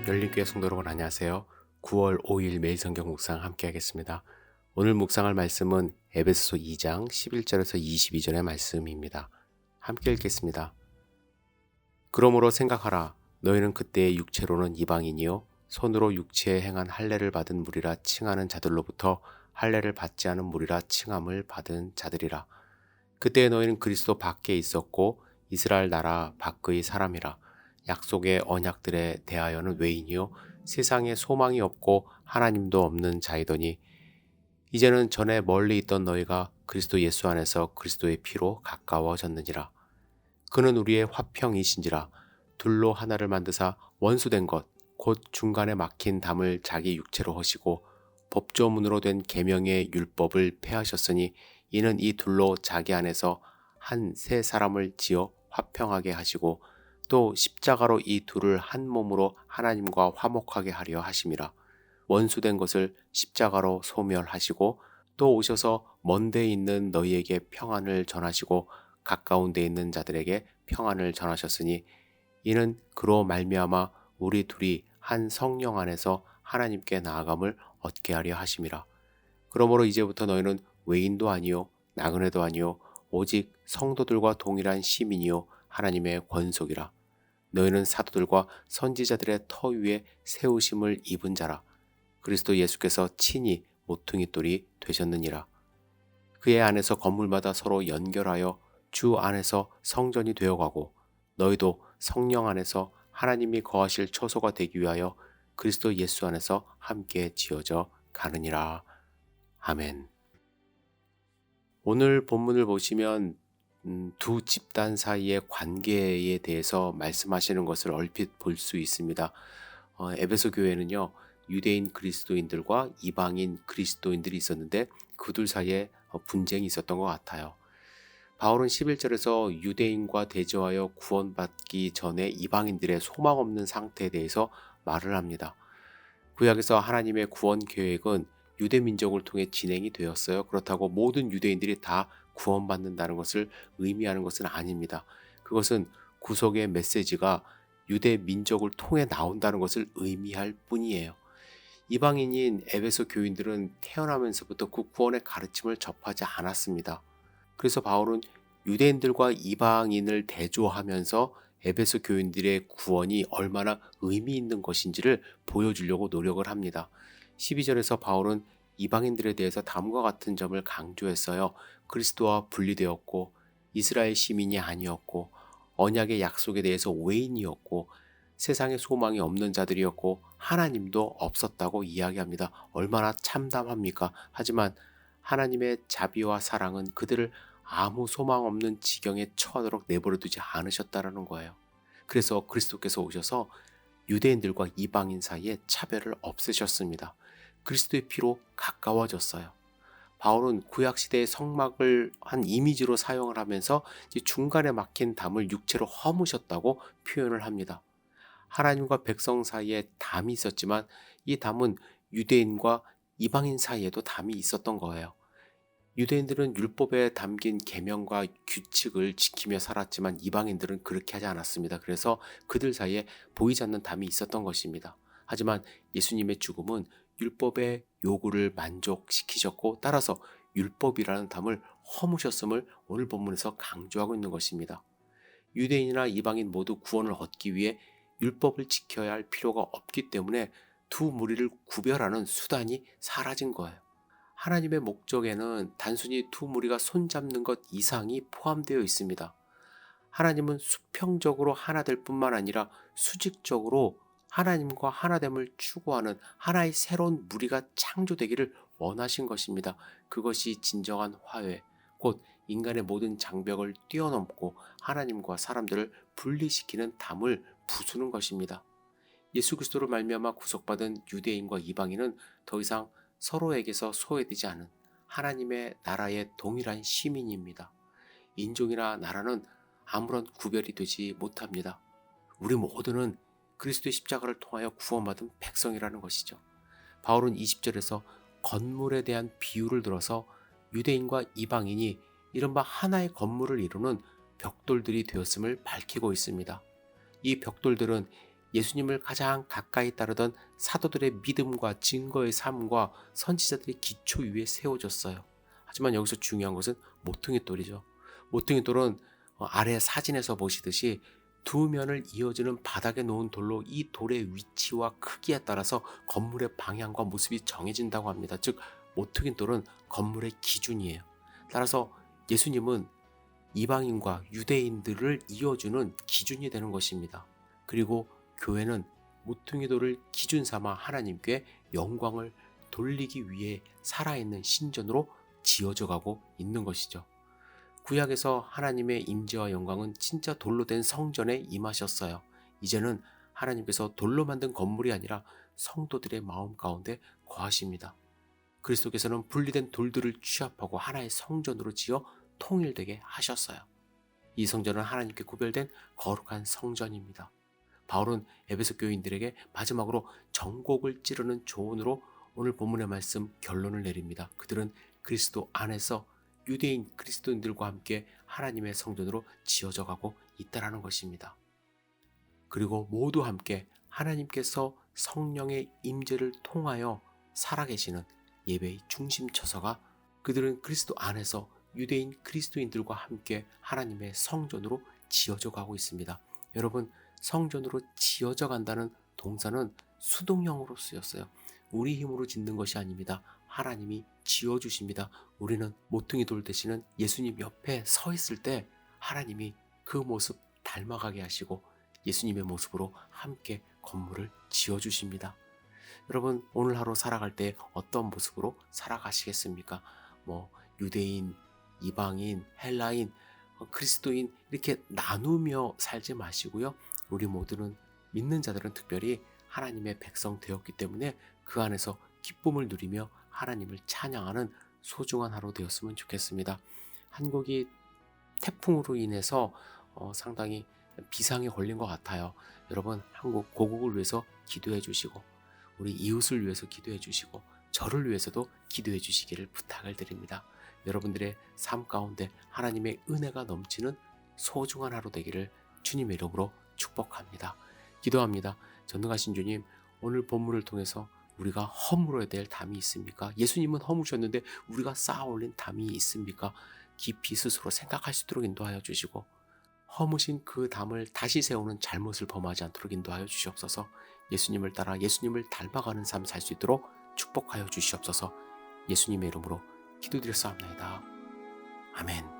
열린교회 성도 여러분 안녕하세요. 9월 5일 매일 성경 묵상 함께 하겠습니다. 오늘 묵상할 말씀은 에베소서 2장 11절에서 22절의 말씀입니다. 함께 읽겠습니다. 그러므로 생각하라. 너희는 그때의 육체로는 이방인이요 손으로 육체에 행한 할례를 받은 무리라 칭하는 자들로부터 할례를 받지 않은 무리라 칭함을 받은 자들이라. 그때에 너희는 그리스도 밖에 있었고 이스라엘 나라 밖의 사람이라. 약속의 언약들에 대하여는 외인이요 세상에 소망이 없고 하나님도 없는 자이더니 이제는 전에 멀리 있던 너희가 그리스도 예수 안에서 그리스도의 피로 가까워졌느니라. 그는 우리의 화평이신지라. 둘로 하나를 만드사 원수된 것 곧 중간에 막힌 담을 자기 육체로 허시고 법조문으로 된 계명의 율법을 폐하셨으니 이는 이 둘로 자기 안에서 한 새 사람을 지어 화평하게 하시고 또 십자가로 이 둘을 한 몸으로 하나님과 화목하게 하려 하심이라. 원수된 것을 십자가로 소멸하시고 또 오셔서 먼 데 있는 너희에게 평안을 전하시고 가까운 데 있는 자들에게 평안을 전하셨으니 이는 그로 말미암아 우리 둘이 한 성령 안에서 하나님께 나아감을 얻게 하려 하심이라. 그러므로 이제부터 너희는 외인도 아니요 나그네도 아니요 오직 성도들과 동일한 시민이요 하나님의 권속이라. 너희는 사도들과 선지자들의 터 위에 세우심을 입은 자라. 그리스도 예수께서 친히 모퉁이 돌이 되셨느니라. 그의 안에서 건물마다 서로 연결하여 주 안에서 성전이 되어가고 너희도 성령 안에서 하나님이 거하실 처소가 되기 위하여 그리스도 예수 안에서 함께 지어져 가느니라. 아멘. 오늘 본문을 보시면 두 집단 사이의 관계에 대해서 말씀하시는 것을 얼핏 볼 수 있습니다. 에베소 교회는요, 유대인 그리스도인들과 이방인 그리스도인들이 있었는데 그 둘 사이에 분쟁이 있었던 것 같아요. 바울은 11절에서 유대인과 대조하여 구원받기 전에 이방인들의 소망 없는 상태에 대해서 말을 합니다. 구약에서 하나님의 구원 계획은 유대 민족을 통해 진행이 되었어요. 그렇다고 모든 유대인들이 다 구원받는다는 것을 의미하는 것은 아닙니다. 그것은 구속의 메시지가 유대 민족을 통해 나온다는 것을 의미할 뿐이에요. 이방인인 에베소 교인들은 태어나면서부터 그 구원의 가르침을 접하지 않았습니다. 그래서 바울은 유대인들과 이방인을 대조하면서 에베소 교인들의 구원이 얼마나 의미 있는 것인지를 보여주려고 노력을 합니다. 12절에서 바울은 이방인들에 대해서 다음과 같은 점을 강조했어요. 그리스도와 분리되었고 이스라엘 시민이 아니었고 언약의 약속에 대해서 외인이었고 세상에 소망이 없는 자들이었고 하나님도 없었다고 이야기합니다. 얼마나 참담합니까? 하지만 하나님의 자비와 사랑은 그들을 아무 소망 없는 지경에 처하도록 내버려 두지 않으셨다라는 거예요. 그래서 그리스도께서 오셔서 유대인들과 이방인 사이에 차별을 없애셨습니다. 그리스도의 피로 가까워졌어요. 바울은 구약시대의 성막을 한 이미지로 사용을 하면서 중간에 막힌 담을 육체로 허무셨다고 표현을 합니다. 하나님과 백성 사이에 담이 있었지만 이 담은 유대인과 이방인 사이에도 담이 있었던 거예요. 유대인들은 율법에 담긴 계명과 규칙을 지키며 살았지만 이방인들은 그렇게 하지 않았습니다. 그래서 그들 사이에 보이지 않는 담이 있었던 것입니다. 하지만 예수님의 죽음은 율법의 요구를 만족시키셨고 따라서 율법이라는 담을 허무셨음을 오늘 본문에서 강조하고 있는 것입니다. 유대인이나 이방인 모두 구원을 얻기 위해 율법을 지켜야 할 필요가 없기 때문에 두 무리를 구별하는 수단이 사라진 거예요. 하나님의 목적에는 단순히 두 무리가 손잡는 것 이상이 포함되어 있습니다. 하나님은 수평적으로 하나 될 뿐만 아니라 수직적으로 하나님과 하나됨을 추구하는 하나의 새로운 무리가 창조되기를 원하신 것입니다. 그것이 진정한 화해, 곧 인간의 모든 장벽을 뛰어넘고 하나님과 사람들을 분리시키는 담을 부수는 것입니다. 예수 그리스도로 말미암아 구속받은 유대인과 이방인은 더 이상 서로에게서 소외되지 않은 하나님의 나라의 동일한 시민입니다. 인종이나 나라는 아무런 구별이 되지 못합니다. 우리 모두는 그리스도의 십자가를 통하여 구원받은 백성이라는 것이죠. 바울은 20절에서 건물에 대한 비유를 들어서 유대인과 이방인이 이른바 하나의 건물을 이루는 벽돌들이 되었음을 밝히고 있습니다. 이 벽돌들은 예수님을 가장 가까이 따르던 사도들의 믿음과 증거의 삶과 선지자들의 기초 위에 세워졌어요. 하지만 여기서 중요한 것은 모퉁이 돌이죠. 모퉁이 돌은 아래 사진에서 보시듯이 두 면을 이어주는 바닥에 놓은 돌로 이 돌의 위치와 크기에 따라서 건물의 방향과 모습이 정해진다고 합니다. 즉 모퉁이 돌은 건물의 기준이에요. 따라서 예수님은 이방인과 유대인들을 이어주는 기준이 되는 것입니다. 그리고 교회는 모퉁이 돌을 기준 삼아 하나님께 영광을 돌리기 위해 살아있는 신전으로 지어져 가고 있는 것이죠. 구약에서 하나님의 임재와 영광은 진짜 돌로 된 성전에 임하셨어요. 이제는 하나님께서 돌로 만든 건물이 아니라 성도들의 마음 가운데 거하십니다. 그리스도께서는 분리된 돌들을 취합하고 하나의 성전으로 지어 통일되게 하셨어요. 이 성전은 하나님께 구별된 거룩한 성전입니다. 바울은 에베소 교인들에게 마지막으로 정곡을 찌르는 조언으로 오늘 본문의 말씀 결론을 내립니다. 그들은 그리스도 안에서 유대인 그리스도인들과 함께 하나님의 성전으로 지어져 가고 있다는 것입니다. 그리고 모두 함께 하나님께서 성령의 임재를 통하여 살아계시는 예배의 중심처소가 그들은 그리스도 안에서 유대인 그리스도인들과 함께 하나님의 성전으로 지어져 가고 있습니다. 여러분, 성전으로 지어져 간다는 동사는 수동형으로 쓰였어요. 우리 힘으로 짓는 것이 아닙니다. 하나님이 지어주십니다. 우리는 모퉁이 돌 대신은 예수님 옆에 서 있을 때 하나님이 그 모습 닮아가게 하시고 예수님의 모습으로 함께 건물을 지어주십니다. 여러분, 오늘 하루 살아갈 때 어떤 모습으로 살아가시겠습니까? 유대인, 이방인, 헬라인, 그리스도인 이렇게 나누며 살지 마시고요. 우리 모두는 믿는 자들은 특별히 하나님의 백성 되었기 때문에 그 안에서 기쁨을 누리며 하나님을 찬양하는 소중한 하루 되었으면 좋겠습니다. 한국이 태풍으로 인해서 상당히 비상에 걸린 것 같아요. 여러분, 한국 고국을 위해서 기도해 주시고 우리 이웃을 위해서 기도해 주시고 저를 위해서도 기도해 주시기를 부탁을 드립니다. 여러분들의 삶 가운데 하나님의 은혜가 넘치는 소중한 하루 되기를 주님의 이름으로 축복합니다. 기도합니다. 전능하신 주님, 오늘 본문을 통해서 우리가 허물어야 될 담이 있습니까? 예수님은 허무셨는데 우리가 쌓아 올린 담이 있습니까? 깊이 스스로 생각할 수 있도록 인도하여 주시고 허무신 그 담을 다시 세우는 잘못을 범하지 않도록 인도하여 주시옵소서. 예수님을 따라 예수님을 닮아가는 삶 살 수 있도록 축복하여 주시옵소서. 예수님의 이름으로 기도드렸사옵나이다. 아멘.